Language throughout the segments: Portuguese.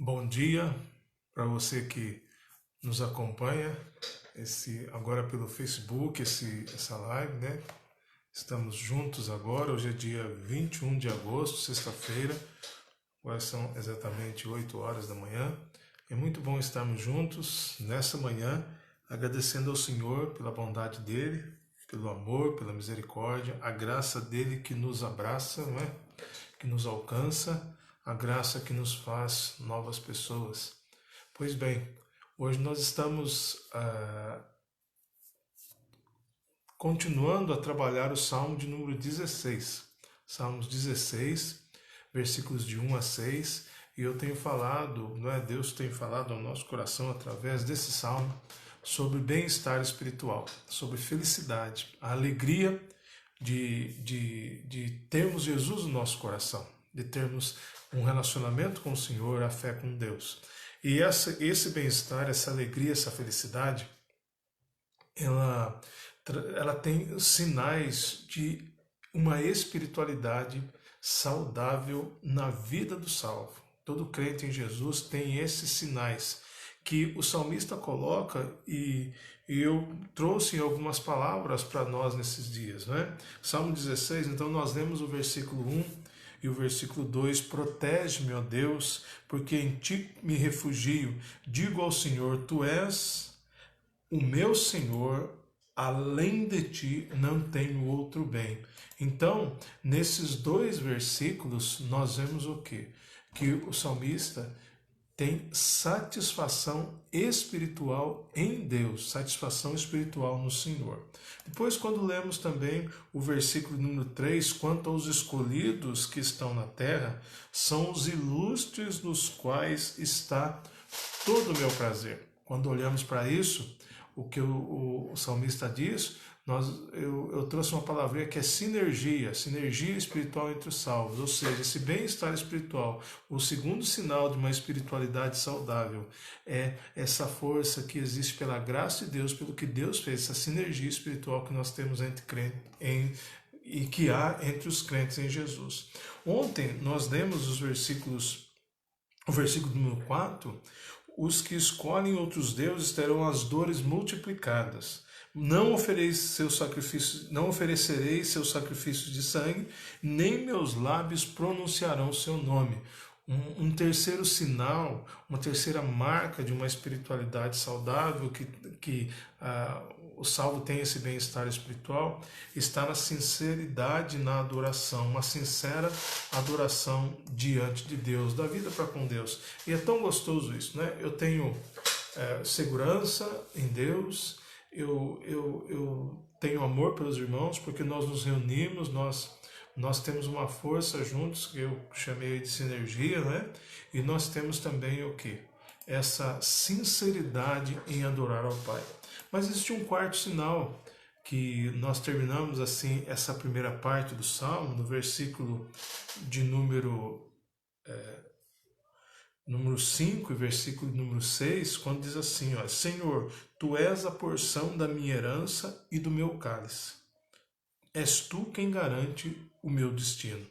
Bom dia para você que nos acompanha agora pelo Facebook, essa live, né? Estamos juntos agora, hoje é dia 21 de agosto, sexta-feira, agora são exatamente 8 horas da manhã. É muito bom estarmos juntos nessa manhã, agradecendo ao Senhor pela bondade dEle, pelo amor, pela misericórdia, a graça dEle que nos abraça, não é? Que nos alcança, a graça que nos faz novas pessoas. Pois bem, hoje nós estamos continuando a trabalhar o Salmo de número 16. Salmos 16, versículos de 1 a 6. E eu tenho falado, não é? Deus tem falado ao nosso coração através desse salmo sobre bem-estar espiritual, sobre felicidade, a alegria de termos Jesus no nosso coração, de termos um relacionamento com o Senhor, a fé com Deus. E esse bem-estar, essa alegria, essa felicidade, ela tem sinais de uma espiritualidade saudável na vida do salvo. Todo crente em Jesus tem esses sinais que o salmista coloca e eu trouxe algumas palavras para nós nesses dias, né? Salmo 16, então nós lemos o versículo 1 e o versículo 2, protege-me, ó Deus, porque em ti me refugio. Digo ao Senhor, tu és o meu Senhor, além de ti não tenho outro bem. Então, nesses dois versículos, nós vemos o quê? Que o salmista tem satisfação espiritual em Deus, satisfação espiritual no Senhor. Depois, quando lemos também o versículo número 3, quanto aos escolhidos que estão na terra, são os ilustres nos quais está todo o meu prazer. Quando olhamos para isso, o que o salmista diz, eu trouxe uma palavrinha que é sinergia espiritual entre os salvos, ou seja, esse bem-estar espiritual. O segundo sinal de uma espiritualidade saudável é essa força que existe pela graça de Deus, pelo que Deus fez, essa sinergia espiritual que nós temos entre crentes e que há entre os crentes em Jesus. Ontem nós lemos o versículo número 4, os que escolhem outros deuses terão as dores multiplicadas. Não oferecerei seus sacrifícios de sangue, nem meus lábios pronunciarão seu nome. Um terceiro sinal, uma terceira marca de uma espiritualidade saudável, que o salvo tem esse bem-estar espiritual, está na sinceridade na adoração, uma sincera adoração diante de Deus, da vida para com Deus. E é tão gostoso isso, né? Eu tenho segurança em Deus, eu tenho amor pelos irmãos, porque nós nos reunimos, nós temos uma força juntos, que eu chamei de sinergia, né? E nós temos também o quê? Essa sinceridade em adorar ao Pai. Mas existe um quarto sinal, que nós terminamos assim essa primeira parte do Salmo, no versículo de número 5 e versículo número 6, quando diz assim, ó, Senhor, tu és a porção da minha herança e do meu cálice. És tu quem garante o meu destino.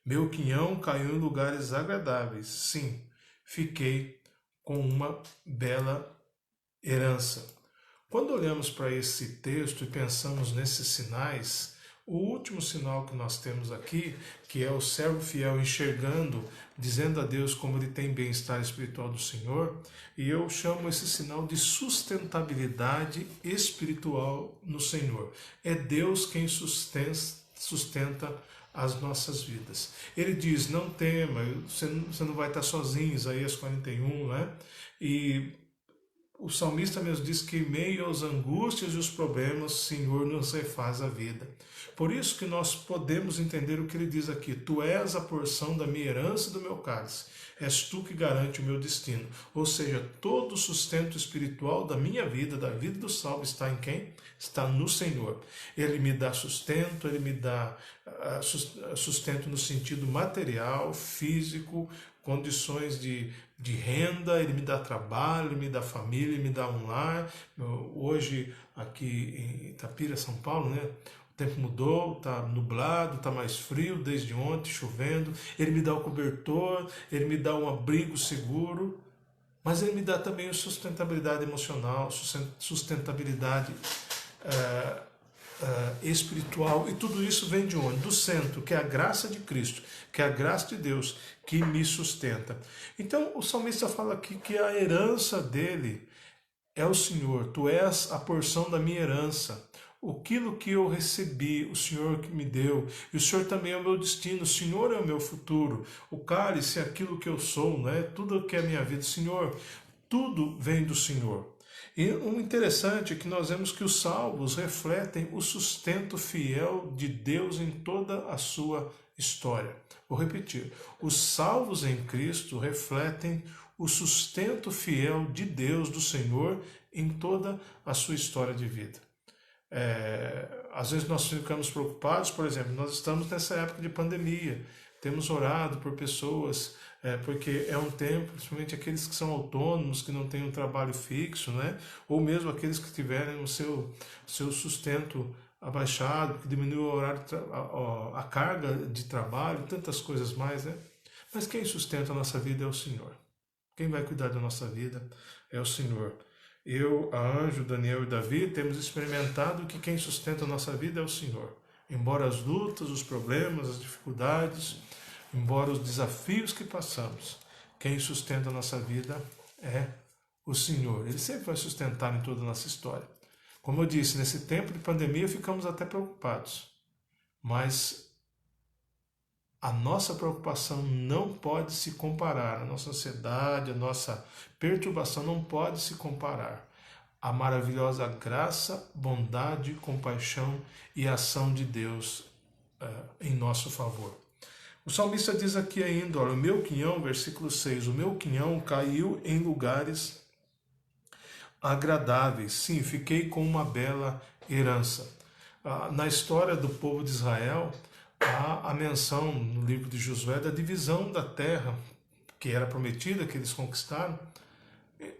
Meu quinhão caiu em lugares agradáveis. Sim, fiquei com uma bela herança. Quando olhamos para esse texto e pensamos nesses sinais, o último sinal que nós temos aqui, que é o servo fiel enxergando, dizendo a Deus como ele tem bem-estar espiritual do Senhor, e eu chamo esse sinal de sustentabilidade espiritual no Senhor. É Deus quem sustenta as nossas vidas. Ele diz, não tema, você não vai estar sozinho, Isaías 41, né? E o salmista mesmo diz que em meio às angústias e os problemas, o Senhor nos refaz a vida. Por isso que nós podemos entender o que ele diz aqui. Tu és a porção da minha herança e do meu cálice. És tu que garante o meu destino. Ou seja, todo o sustento espiritual da minha vida, da vida do salvo, está em quem? Está no Senhor. Ele me dá sustento, ele me dá sustento no sentido material, físico, condições de renda, ele me dá trabalho, ele me dá família, ele me dá um lar. Hoje, aqui em Itapira, São Paulo, né, o tempo mudou, está nublado, está mais frio desde ontem, chovendo. Ele me dá o cobertor, Ele me dá um abrigo seguro, mas Ele me dá também sustentabilidade emocional, sustentabilidade espiritual. E tudo isso vem de onde? Do centro, que é a graça de Cristo, que é a graça de Deus que me sustenta. Então o salmista fala aqui que a herança dele é o Senhor. Tu és a porção da minha herança. Aquilo que eu recebi, o Senhor que me deu, e o Senhor também é o meu destino, o Senhor é o meu futuro, o cálice é aquilo que eu sou, né? Tudo que é a minha vida, Senhor, tudo vem do Senhor. E o interessante é que nós vemos que os salvos refletem o sustento fiel de Deus em toda a sua história. Vou repetir, os salvos em Cristo refletem o sustento fiel de Deus, do Senhor, em toda a sua história de vida. Às vezes nós ficamos preocupados, por exemplo, nós estamos nessa época de pandemia, temos orado por pessoas, porque é um tempo, principalmente aqueles que são autônomos, que não têm um trabalho fixo, né? Ou mesmo aqueles que tiverem o seu sustento abaixado, que diminuiu o horário, a carga de trabalho, tantas coisas mais, né? Mas quem sustenta a nossa vida é o Senhor. Quem vai cuidar da nossa vida é o Senhor. Eu, a Anjo, Daniel e Davi temos experimentado que quem sustenta a nossa vida é o Senhor. Embora as lutas, os problemas, as dificuldades, embora os desafios que passamos, quem sustenta a nossa vida é o Senhor. Ele sempre vai sustentar em toda a nossa história. Como eu disse, nesse tempo de pandemia ficamos até preocupados, mas a nossa preocupação não pode se comparar, a nossa ansiedade, a nossa perturbação não pode se comparar à maravilhosa graça, bondade, compaixão e ação de Deus em nosso favor. O salmista diz aqui ainda, olha, o meu quinhão, versículo 6, o meu quinhão caiu em lugares agradáveis, sim, fiquei com uma bela herança. Na história do povo de Israel, há a menção no livro de Josué da divisão da terra que era prometida, que eles conquistaram,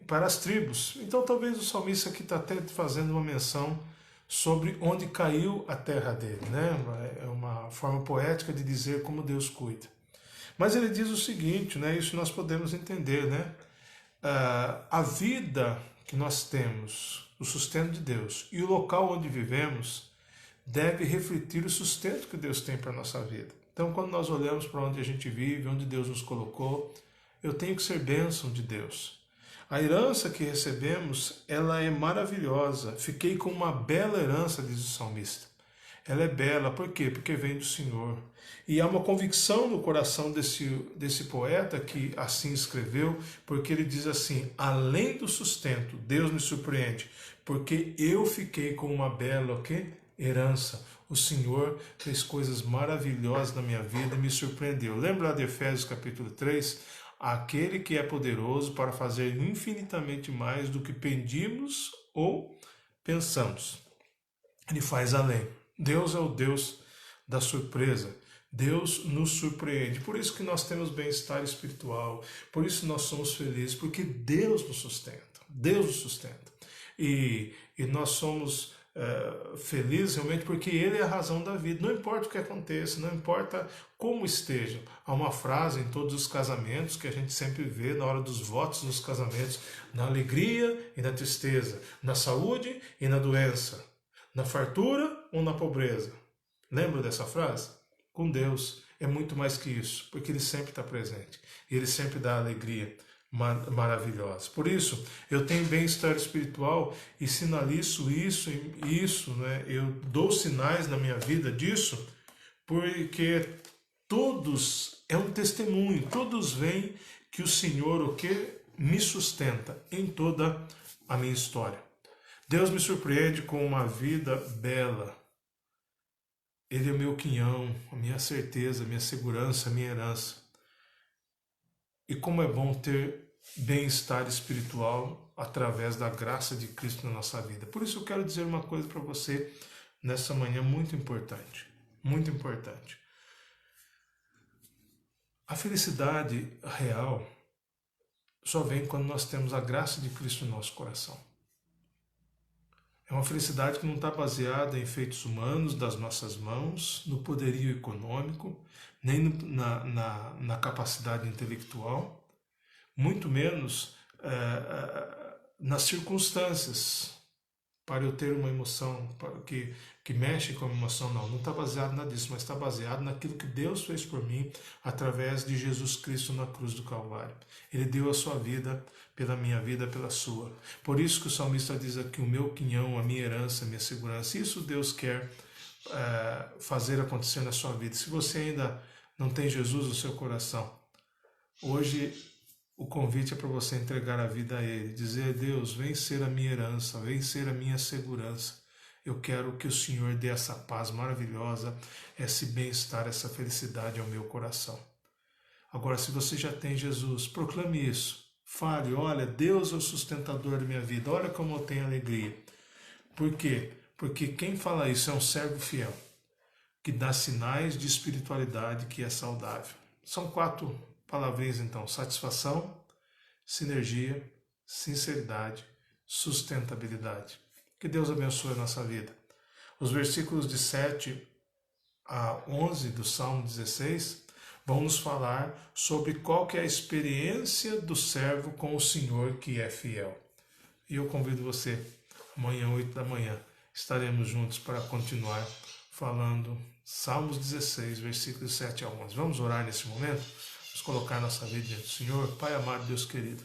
para as tribos. Então talvez o salmista aqui está até fazendo uma menção sobre onde caiu a terra dele, né? É uma forma poética de dizer como Deus cuida. Mas ele diz o seguinte, né? Isso nós podemos entender, né? A vida que nós temos, o sustento de Deus, e o local onde vivemos deve refletir o sustento que Deus tem para a nossa vida. Então, quando nós olhamos para onde a gente vive, onde Deus nos colocou, eu tenho que ser bênção de Deus. A herança que recebemos, ela é maravilhosa. Fiquei com uma bela herança, diz o salmista. Ela é bela, por quê? Porque vem do Senhor. E há uma convicção no coração desse poeta que assim escreveu, porque ele diz assim, além do sustento, Deus me surpreende, porque eu fiquei com uma bela, o quê? Herança. O Senhor fez coisas maravilhosas na minha vida e me surpreendeu. Lembra lá de Efésios capítulo 3? Aquele que é poderoso para fazer infinitamente mais do que pedimos ou pensamos. Ele faz além. Deus é o Deus da surpresa. Deus nos surpreende. Por isso que nós temos bem-estar espiritual. Por isso nós somos felizes, porque Deus nos sustenta. Deus nos sustenta. E nós somos felizes realmente porque Ele é a razão da vida. Não importa o que aconteça, não importa como esteja. Há uma frase em todos os casamentos que a gente sempre vê na hora dos votos dos casamentos: na alegria e na tristeza, na saúde e na doença, na fartura ou na pobreza. Lembra dessa frase? Com Deus é muito mais que isso, porque Ele sempre está presente e Ele sempre dá alegria maravilhosa. Por isso, eu tenho bem-estar espiritual e sinalizo isso, né? Eu dou sinais na minha vida disso, porque todos, é um testemunho, todos veem que o Senhor, o que me sustenta em toda a minha história. Deus me surpreende com uma vida bela. Ele é meu quinhão, a minha certeza, a minha segurança, a minha herança. E como é bom ter bem-estar espiritual através da graça de Cristo na nossa vida. Por isso eu quero dizer uma coisa para você nessa manhã muito importante. Muito importante. A felicidade real só vem quando nós temos a graça de Cristo no nosso coração. É uma felicidade que não está baseada em feitos humanos das nossas mãos, no poderio econômico, nem na capacidade intelectual, muito menos nas circunstâncias para eu ter uma emoção que mexe com a emoção. Não está baseado nada disso, mas está baseado naquilo que Deus fez por mim através de Jesus Cristo na cruz do Calvário. Ele deu a sua vida pela minha vida, pela sua. Por isso que o salmista diz aqui, o meu quinhão, a minha herança, a minha segurança. Isso Deus quer fazer acontecer na sua vida. Se você ainda não tem Jesus no seu coração, hoje o convite é para você entregar a vida a Ele, dizer, Deus, vem ser a minha herança, vem ser a minha segurança. Eu quero que o Senhor dê essa paz maravilhosa, esse bem-estar, essa felicidade ao meu coração. Agora, se você já tem Jesus, proclame isso. Fale, olha, Deus é o sustentador da minha vida, olha como eu tenho alegria. Por quê? Porque quem fala isso é um servo fiel, que dá sinais de espiritualidade que é saudável. São 4 palavrinhas então: satisfação, sinergia, sinceridade, sustentabilidade. Que Deus abençoe a nossa vida. Os versículos de 7 a 11 do Salmo 16 vão nos falar sobre qual que é a experiência do servo com o Senhor que é fiel. E eu convido você, amanhã, 8 da manhã, estaremos juntos para continuar falando Salmos 16, versículos 7 a 11. Vamos orar nesse momento? Vamos colocar nossa vida diante do Senhor. Pai amado, Deus querido,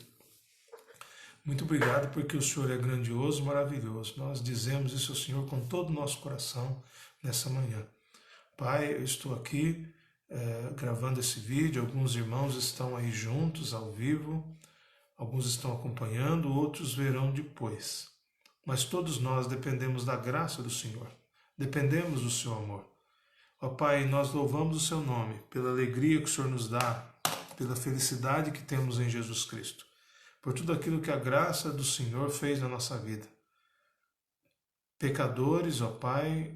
muito obrigado porque o Senhor é grandioso, maravilhoso. Nós dizemos isso ao Senhor com todo o nosso coração nessa manhã. Pai, eu estou aqui gravando esse vídeo, alguns irmãos estão aí juntos, ao vivo, alguns estão acompanhando, outros verão depois. Mas todos nós dependemos da graça do Senhor, dependemos do seu amor. Ó Pai, nós louvamos o seu nome pela alegria que o Senhor nos dá, pela felicidade que temos em Jesus Cristo, por tudo aquilo que a graça do Senhor fez na nossa vida. Pecadores, ó Pai,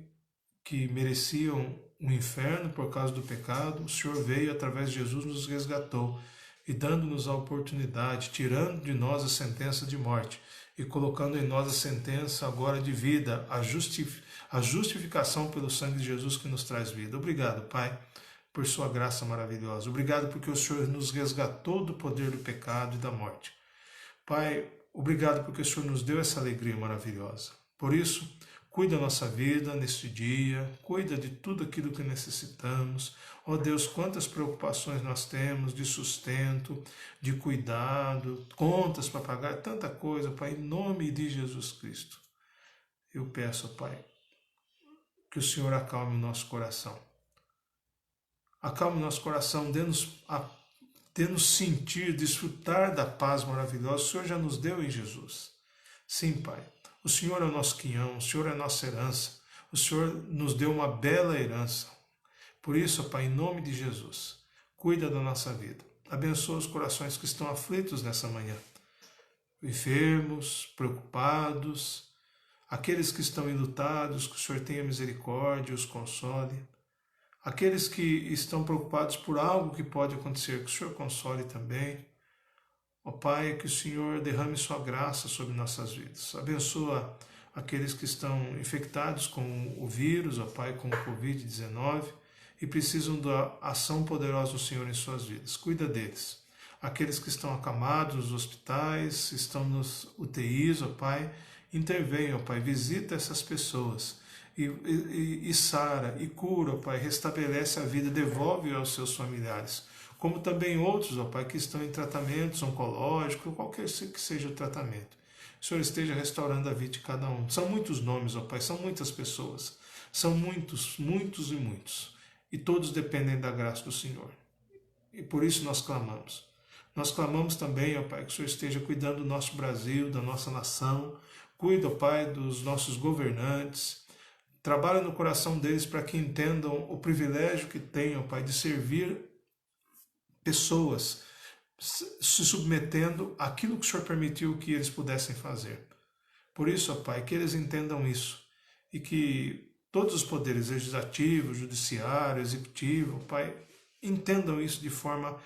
que mereciam o inferno por causa do pecado, o Senhor veio através de Jesus, nos resgatou e dando-nos a oportunidade, tirando de nós a sentença de morte e colocando em nós a sentença agora de vida, a justificação pelo sangue de Jesus que nos traz vida. Obrigado, Pai, por sua graça maravilhosa. Obrigado porque o Senhor nos resgatou do poder do pecado e da morte. Pai, obrigado porque o Senhor nos deu essa alegria maravilhosa. Por isso, cuida da nossa vida neste dia, cuida de tudo aquilo que necessitamos. Ó Deus, quantas preocupações nós temos de sustento, de cuidado, contas para pagar, tanta coisa, Pai, em nome de Jesus Cristo. Eu peço, Pai, que o Senhor acalme o nosso coração. Acalme o nosso coração, dê-nos sentir, desfrutar da paz maravilhosa. O Senhor já nos deu em Jesus. Sim, Pai. O Senhor é o nosso quinhão, o Senhor é a nossa herança. O Senhor nos deu uma bela herança. Por isso, Pai, em nome de Jesus, cuida da nossa vida. Abençoa os corações que estão aflitos nessa manhã. Enfermos, preocupados, aqueles que estão enlutados, que o Senhor tenha misericórdia e os console. Aqueles que estão preocupados por algo que pode acontecer, que o Senhor console também. Ó Pai, que o Senhor derrame sua graça sobre nossas vidas. Abençoa aqueles que estão infectados com o vírus, ó Pai, com o Covid-19 e precisam da ação poderosa do Senhor em suas vidas. Cuida deles. Aqueles que estão acamados nos hospitais, estão nos UTIs, ó Pai, intervenha, ó Pai, visita essas pessoas e sara, e cura, ó Pai, restabelece a vida, devolve aos seus familiares. Como também outros, ó Pai, que estão em tratamentos oncológicos, qualquer que seja o tratamento. O Senhor esteja restaurando a vida de cada um. São muitos nomes, ó Pai, são muitas pessoas. São muitos, muitos e muitos. E todos dependem da graça do Senhor. E por isso nós clamamos. Nós clamamos também, ó Pai, que o Senhor esteja cuidando do nosso Brasil, da nossa nação. Cuida, ó Pai, dos nossos governantes. Trabalha no coração deles para que entendam o privilégio que têm, ó Pai, de servir pessoas, se submetendo àquilo que o Senhor permitiu que eles pudessem fazer. Por isso, ó Pai, que eles entendam isso e que todos os poderes, legislativo, judiciário, executivo, Pai, entendam isso de forma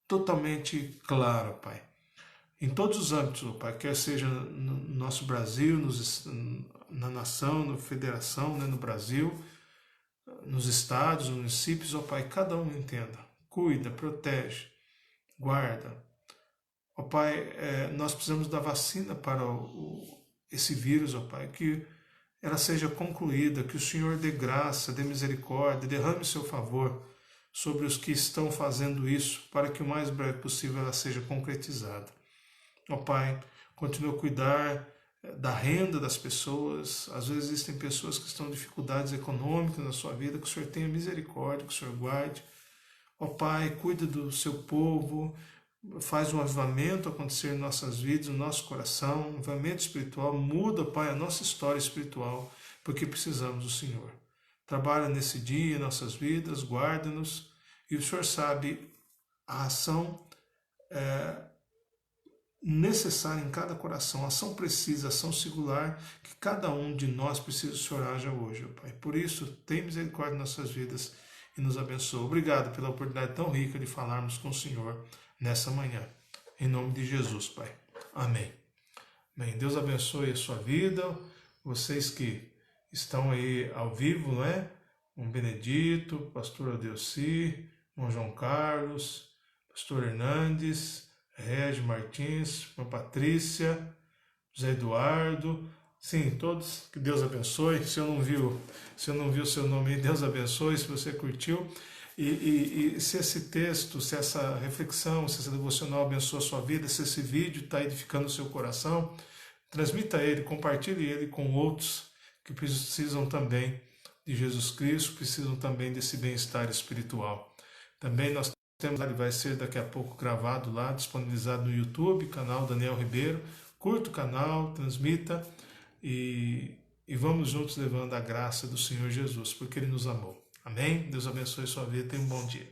totalmente clara, Pai. em todos os âmbitos, ó Pai, quer seja no nosso Brasil, na nação, na federação, né, no Brasil, nos estados, nos municípios, ó Pai, cada um entenda, cuida, protege, guarda. Ó Pai, nós precisamos da vacina para esse vírus, ó Pai, que ela seja concluída, que o Senhor dê graça, dê misericórdia, derrame seu favor sobre os que estão fazendo isso, para que o mais breve possível ela seja concretizada. Ó Pai, continua a cuidar da renda das pessoas. Às vezes existem pessoas que estão em dificuldades econômicas na sua vida, que o Senhor tenha misericórdia, que o Senhor guarde. Ó Pai, cuida do seu povo, faz um avivamento acontecer em nossas vidas, no nosso coração, um avivamento espiritual, muda, Pai, a nossa história espiritual, porque precisamos do Senhor. Trabalha nesse dia em nossas vidas, guarda-nos, e o Senhor sabe a ação necessária em cada coração, a ação precisa, a ação singular, que cada um de nós precisa que o Senhor haja hoje, ó Pai. Por isso, tem misericórdia em nossas vidas e nos abençoa. Obrigado pela oportunidade tão rica de falarmos com o Senhor nessa manhã. Em nome de Jesus, Pai. Amém. Bem, Deus abençoe a sua vida. Vocês que estão aí ao vivo, né? Um Benedito, pastor Adelci, irmão João Carlos, pastor Hernandes, Régio Martins, irmã Patrícia, José Eduardo. Sim, todos, que Deus abençoe. Se eu não vi o seu nome aí, Deus abençoe, se você curtiu. E se esse texto, se essa reflexão, se essa devocional abençoa a sua vida, se esse vídeo está edificando o seu coração, transmita ele, compartilhe ele com outros que precisam também de Jesus Cristo, precisam também desse bem-estar espiritual. Também nós temos, ele vai ser daqui a pouco gravado lá, disponibilizado no YouTube, canal Daniel Ribeiro. Curta o canal, transmita e vamos juntos levando a graça do Senhor Jesus, porque Ele nos amou. Amém? Deus abençoe sua vida e tenha um bom dia.